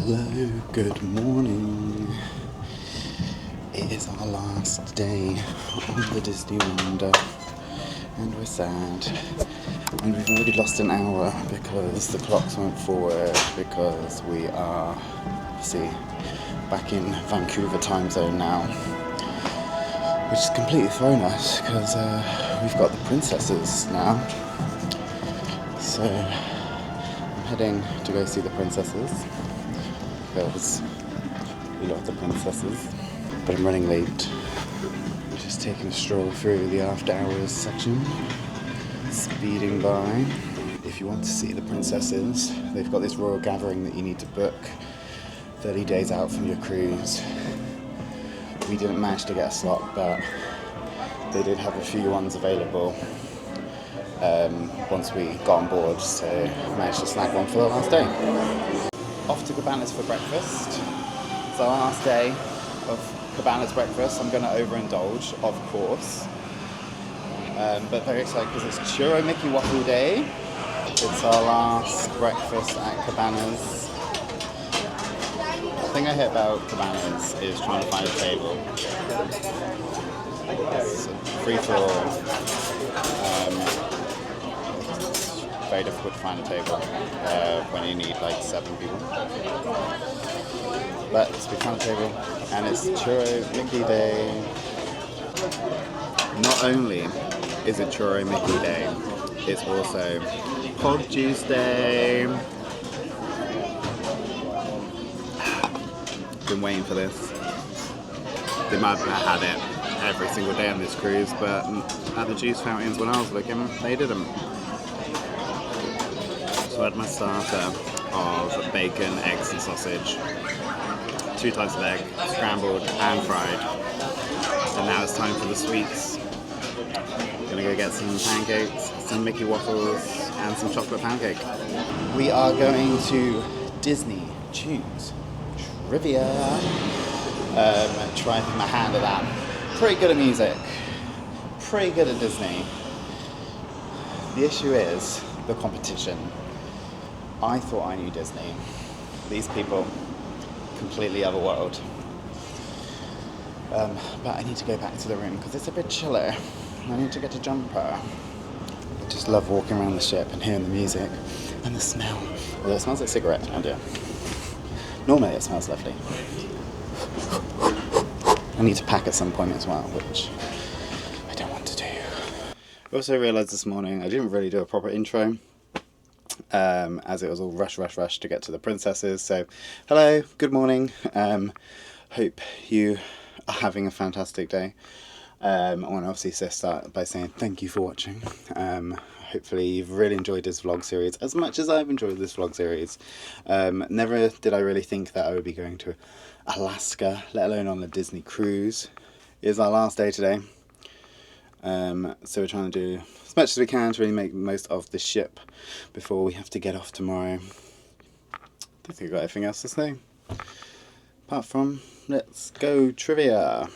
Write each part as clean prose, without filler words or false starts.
Hello, good morning. It is our last day on the Disney Wonder and we're sad. And we've already lost an hour because the clocks went forward because we are, see, back in Vancouver time zone now. Which has completely thrown us because we've got the princesses now. So I'm heading to go see the princesses because we love the princesses. But I'm running late. We're just taking a stroll through the after hours section, speeding by. If you want to see the princesses, they've got this royal gathering that you need to book 30 days out from your cruise. We didn't manage to get a slot, but they did have a few ones available once we got on board, so managed to snag one for the last day. Off to Cabanas for breakfast. It's our last day of Cabanas breakfast. I'm going to overindulge, of course, but very excited because it's Churro Mickey Waffle Day. It's our last breakfast at Cabanas. The thing I hate about Cabanas is trying to find a table. It's free for all. It's very difficult to find a table when you need like 7 people. But we found a table, and it's Churro Mickey Day. Not only is it Churro Mickey Day, it's also Pod Juice Day. Been waiting for this. They might have had it every single day on this cruise, but at the juice fountains when I was looking, they didn't. So I had my starter of bacon, eggs and sausage, 2 types of egg, scrambled and fried. And now it's time for the sweets. Gonna go get some pancakes, some Mickey waffles and some chocolate pound cake. We are going to Disney Choose Trivia. Try my hand at that. Pretty good at music. Pretty good at Disney. The issue is the competition. I thought I knew Disney. These people, completely other world. But I need to go back to the room because it's a bit chilly. I need to get a jumper. I just love walking around the ship and hearing the music and the smell. Although it smells like cigarettes around here. Normally it smells lovely. I need to pack at some point as well, which I don't want to do. I also realised this morning I didn't really do a proper intro, as it was all rush to get to the princesses. So, hello, good morning. Hope you are having a fantastic day. I want to obviously start by saying thank you for watching. Hopefully you've really enjoyed this vlog series as much as I've enjoyed this vlog series. Never did I really think that I would be going to Alaska, let alone on a Disney cruise. It is our last day today. So we're trying to do as much as we can to really make the most of the ship before we have to get off tomorrow. I don't think I've got anything else to say. Apart from, let's go trivia.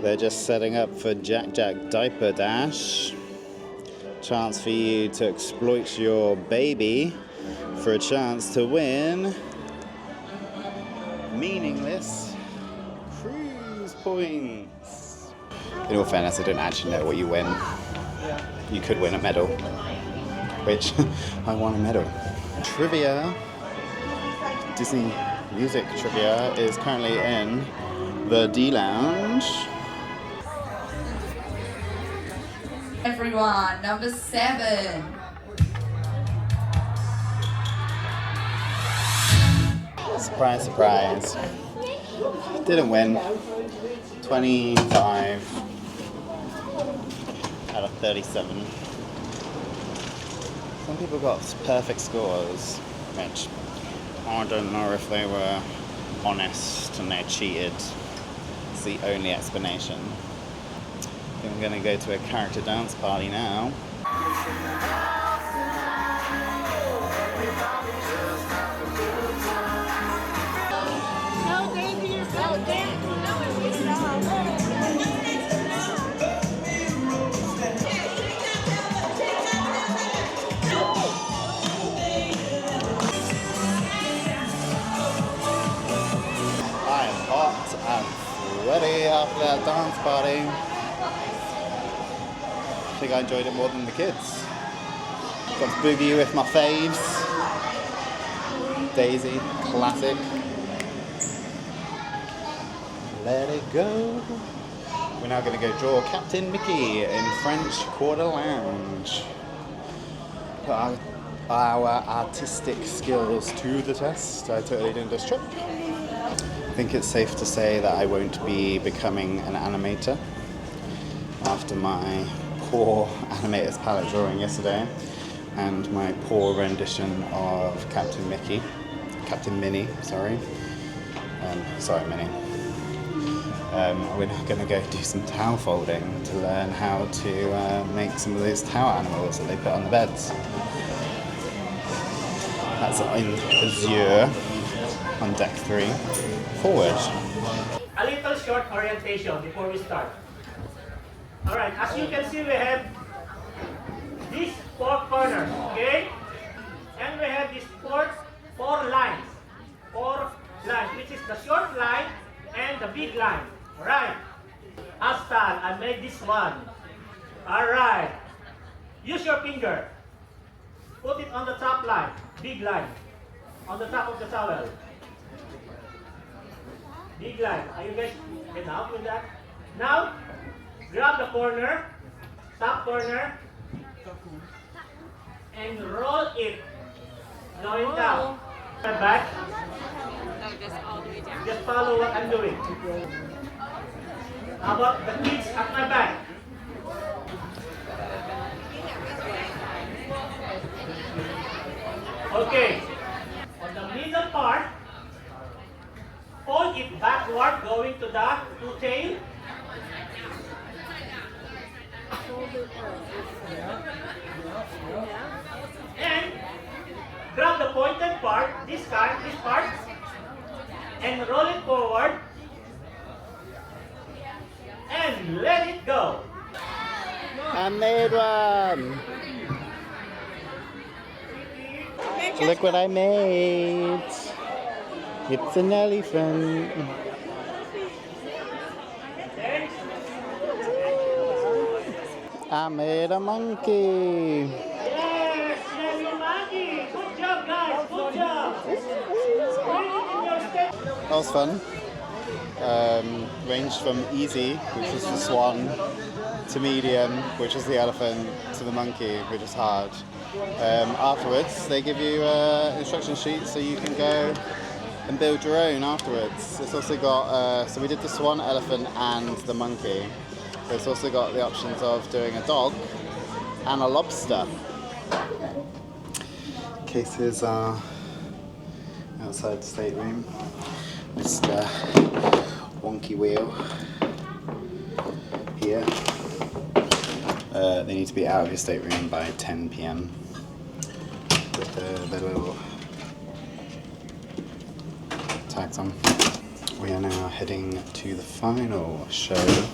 They're just setting up for Jack Diaper Dash. Chance for you to exploit your baby for a chance to win meaningless cruise points. In all fairness, I don't actually know what you win. You could win a medal, which I won a medal. Trivia, Disney music trivia is currently in the D Lounge. Everyone, number 7. Surprise, surprise. Didn't win. 25 out of 37. Some people got perfect scores, which I don't know if they were honest and they cheated. It's the only explanation. I think I'm going to go to a character dance party now. that dance party. I think I enjoyed it more than the kids. Got to boogie with my faves. Daisy, classic. Let it go. We're now going to go draw Captain Mickey in French Quarter Lounge. Put our artistic skills to the test. I totally didn't just trip. I think it's safe to say that I won't be becoming an animator after my poor animator's palette drawing yesterday and my poor rendition of Captain Minnie, sorry. Sorry, Minnie. We're now going to go do some towel folding to learn how to make some of those towel animals that they put on the beds. That's in Azure on deck 3. Forward. A little short orientation before we start. Alright, as you can see, we have these 4 corners, okay? And we have these four lines. 4 lines, which is the short line and the big line. Alright. Astan, I made this one. Alright. Use your finger. Put it on the top line, big line. On the top of the towel. Big line. Are you guys enough with that? Now, grab the corner, top corner, and roll it going down. Back. Just all the way down. Just follow what I'm doing. How about the kids at my back? Okay. On the middle part, fold it backward, going to the tail. And grab the pointed part, this part, and roll it forward. And let it go. I made one! Look what I made! It's an elephant. I made a monkey. Yes, monkey. Good job, guys. Good job. That was fun. Ranged from easy, which was the swan, to medium, which is the elephant, to the monkey, which is hard. Afterwards, they give you instruction sheets so you can go and build your own afterwards. It's also got, so we did the swan, elephant and the monkey. But it's also got the options of doing a dog and a lobster. Cases are outside the stateroom. Mr. Wonky Wheel here. They need to be out of your stateroom by 10 p.m. with the little tags on. We are now heading to the final show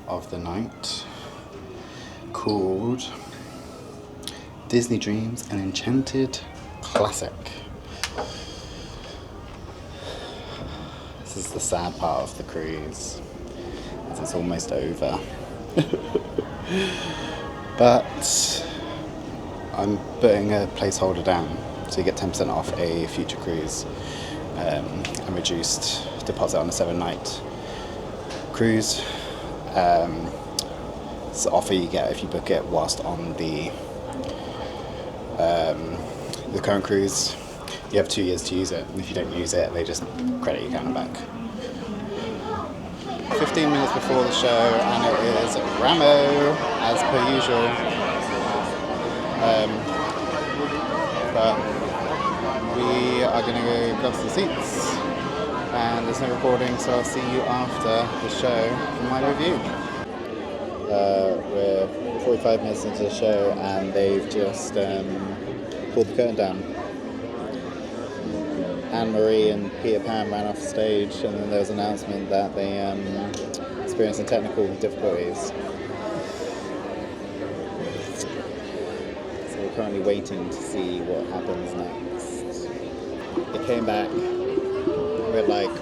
of the night, called Disney Dreams, an Enchanted Classic. This is the sad part of the cruise, as it's almost over. But I'm putting a placeholder down, so you get 10% off a future cruise, and reduced deposit on a 7-night cruise. It's the offer you get if you book it whilst on the current cruise. You have 2 years to use it, and if you don't use it, they just credit your account back. 15 minutes before the show, and it is Ramo, as per usual. But we are going to go grab some seats, and there's no recording, so I'll see you after the show for my review. We're 45 minutes into the show, and they've just pulled the curtain down. Anne-Marie and Peter Pan ran off stage, and then there was an announcement that they experienced some technical difficulties. So we're currently waiting to see what happens next. They came back with like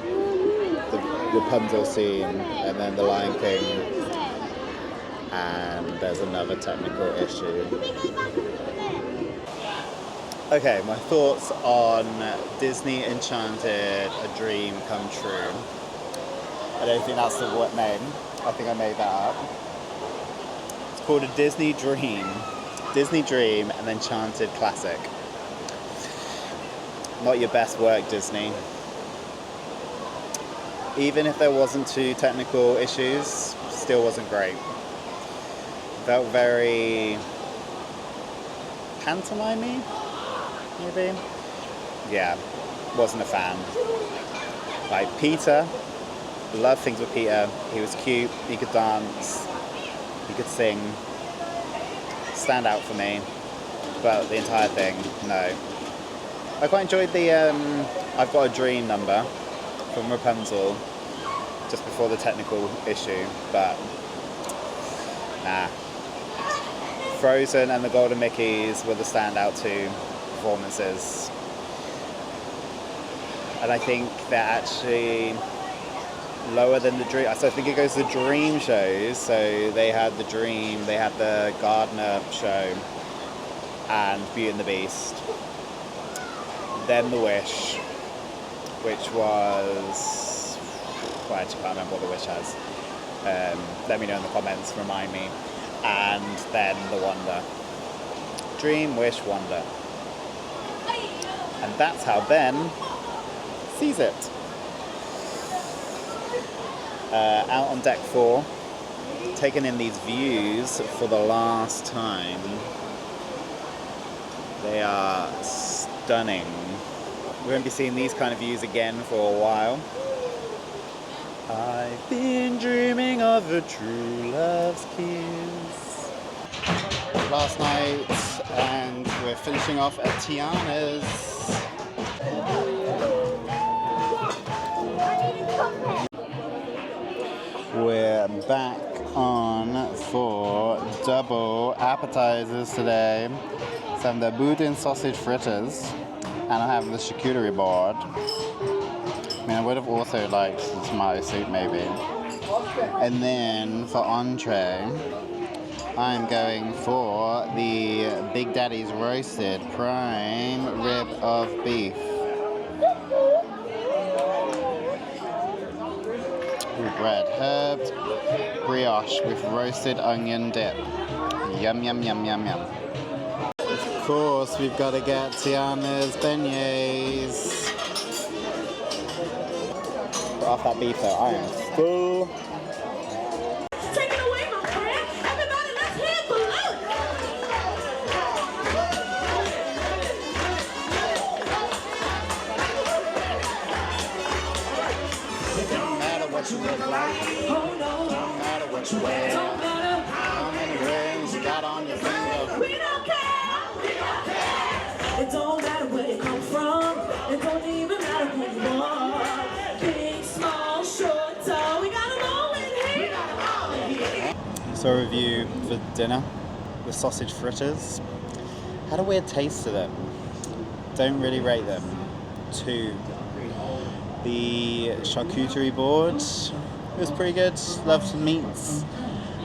Rapunzel scene, and then the Lion King, and there's another technical issue. Okay, my thoughts on Disney Enchanted, A Dream Come True. I don't think that's the name. I think I made that up. It's called a Disney Dream and Enchanted Classic. Not your best work, Disney. Even if there wasn't two technical issues, still wasn't great. Felt very pantomime-y, maybe? Yeah, wasn't a fan. Like Peter, loved things with Peter. He was cute, he could dance, he could sing. Stand out for me. But the entire thing, no. I quite enjoyed the I've Got a Dream number from Rapunzel just before the technical issue, but nah. Frozen and the Golden Mickeys were the standout two performances. And I think they're actually lower than the Dream. So I think it goes to the Dream shows. So they had the Dream, they had the Gardner show, and Beauty and the Beast. Then the Wish, which was, well, I actually can't remember what the Wish has. Let me know in the comments, remind me. And then the Wonder. Dream, Wish, Wonder. And that's how Ben sees it. Out on deck 4, taking in these views for the last time. They are stunning. We won't be seeing these kind of views again for a while. I've been dreaming of a true love's kiss. Last night, and we're finishing off at Tiana's. We're back on for double appetizers today. So I'm the boudin sausage fritters, and I'm having the charcuterie board. I mean, I would have also liked the tomato soup maybe. And then for entree, I'm going for the Big Daddy's roasted prime rib of beef. Red herbed brioche with roasted onion dip. Yum, yum, yum, yum, yum. Of course, we've got to get Tiana's beignets. Off that beef though, I am full. Take it away, my friend. Everybody, let's hear for Luke. Don't matter what you look like. Oh no. Don't matter what you wear. Don't matter. How many rings you got on your finger. We don't care. We don't care. It don't matter where you come from. It don't even matter who you are. Big, small, short, tall. We got them all in here. So a review for dinner, the sausage fritters. Had a weird taste to them. Don't really rate them. 2. The charcuterie board was pretty good. Loved some meats.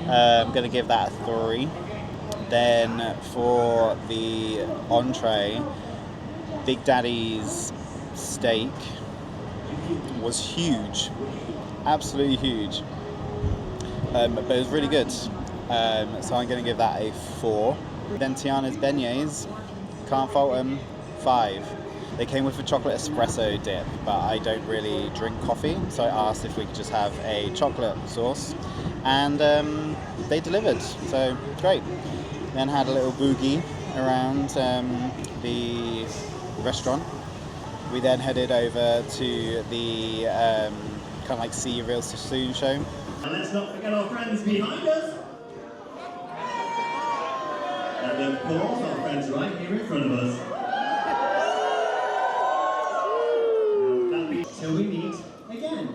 I'm gonna give that a 3. Then for the entree, Big Daddy's steak was huge, absolutely huge, but it was really good. So I'm going to give that a 4. Then Tiana's beignets, can't fault them, 5. They came with a chocolate espresso dip, but I don't really drink coffee, so I asked if we could just have a chocolate sauce, and they delivered, so great. Then had a little boogie around the restaurant. We then headed over to the kind of like See You Real Soon show. And let's not forget our friends behind us. And of course, our friends right here in front of us. That be till we meet again.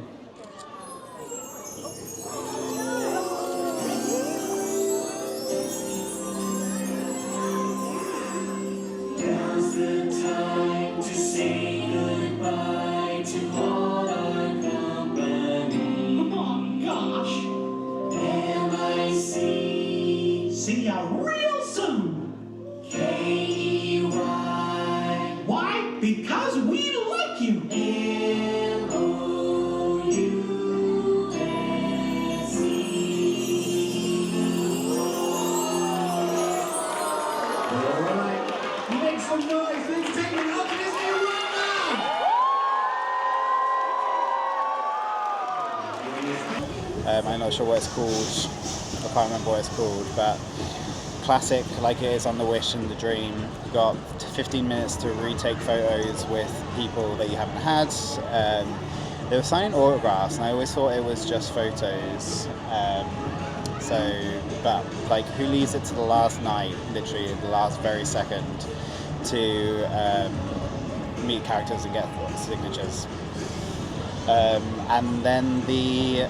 Now's the time to say goodbye to all our company. some noise for entertainment of Disney World. I'm not sure what it's called. I can't remember what it's called, but classic like it is on the Wish and the Dream. You've got 15 minutes to retake photos with people that you haven't had. They were signing autographs, and I always thought it was just photos. But like, who leaves it to the last night, literally the last very second, to meet characters and get signatures? And then the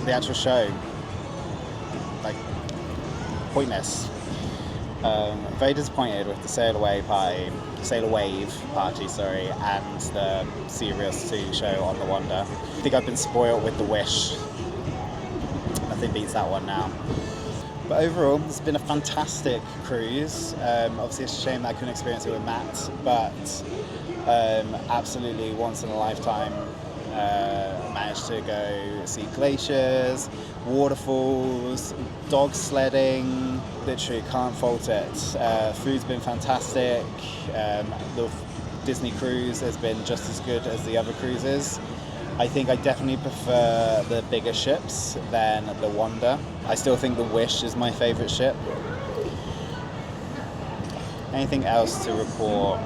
actual show, like, pointless. Very disappointed with the Sail Away Wave party, and the Sea Reels 2 show on the Wonder. I think I've been spoiled with the Wish. Nothing beats that one now. But overall, it's been a fantastic cruise. Obviously, it's a shame that I couldn't experience it with Matt, but absolutely once in a lifetime. Managed to go see glaciers, waterfalls, dog sledding. Literally can't fault it. Food's been fantastic. The Disney cruise has been just as good as the other cruises. I think I definitely prefer the bigger ships than the Wonder. I still think the Wish is my favourite ship. Anything else to report?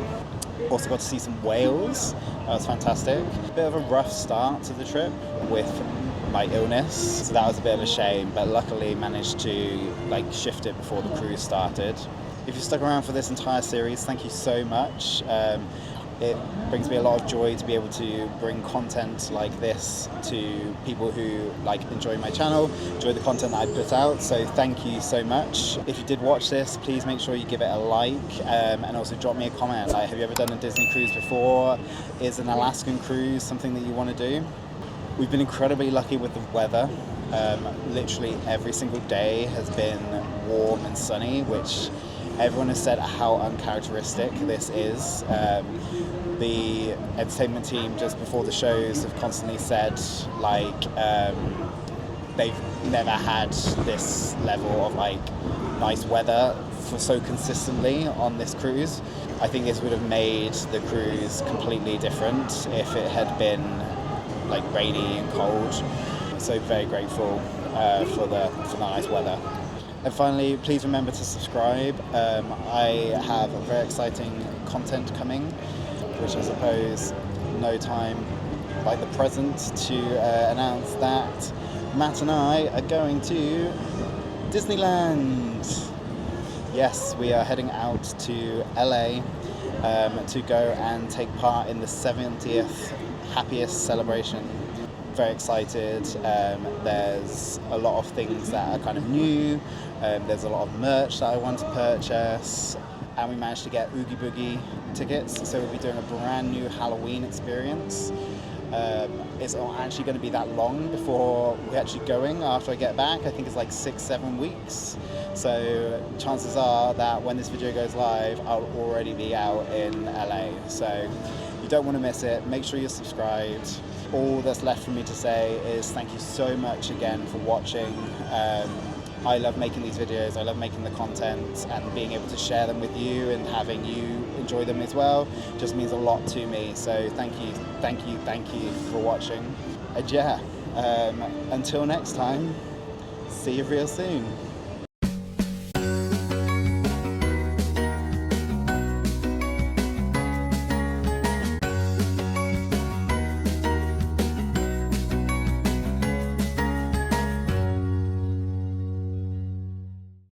Also got to see some whales. That was fantastic. Bit of a rough start to the trip with my illness, so that was a bit of a shame, but luckily managed to shift it before the cruise started. If you stuck around for this entire series, thank you so much. It brings me a lot of joy to be able to bring content like this to people who enjoy my channel, enjoy the content that I put out, so thank you so much. If you did watch this, please make sure you give it a like, and also drop me a comment. Have you ever done a Disney cruise before? Is an Alaskan cruise something that you want to do? We've been incredibly lucky with the weather. Literally every single day has been warm and sunny, which everyone has said how uncharacteristic this is. The entertainment team just before the shows have constantly said they've never had this level of nice weather for so consistently on this cruise. I think this would have made the cruise completely different if it had been rainy and cold. So very grateful for the nice weather. And finally, please remember to subscribe. I have very exciting content coming, which I suppose no time like the present to announce that Matt and I are going to Disneyland. Yes, we are heading out to LA to go and take part in the 70th Happiest celebration. Very excited. There's a lot of things that are kind of new. There's a lot of merch that I want to purchase, and we managed to get Oogie Boogie tickets, so we'll be doing a brand new Halloween experience. It's not actually going to be that long before we're actually going after I get back. I think it's 6-7 weeks, so chances are that when this video goes live I'll already be out in LA, so you don't want to miss it. Make sure you're subscribed. All that's left for me to say is thank you so much again for watching. I love making these videos, I love making the content, and being able to share them with you and having you enjoy them as well just means a lot to me. So thank you for watching. And yeah, until next time, see you real soon.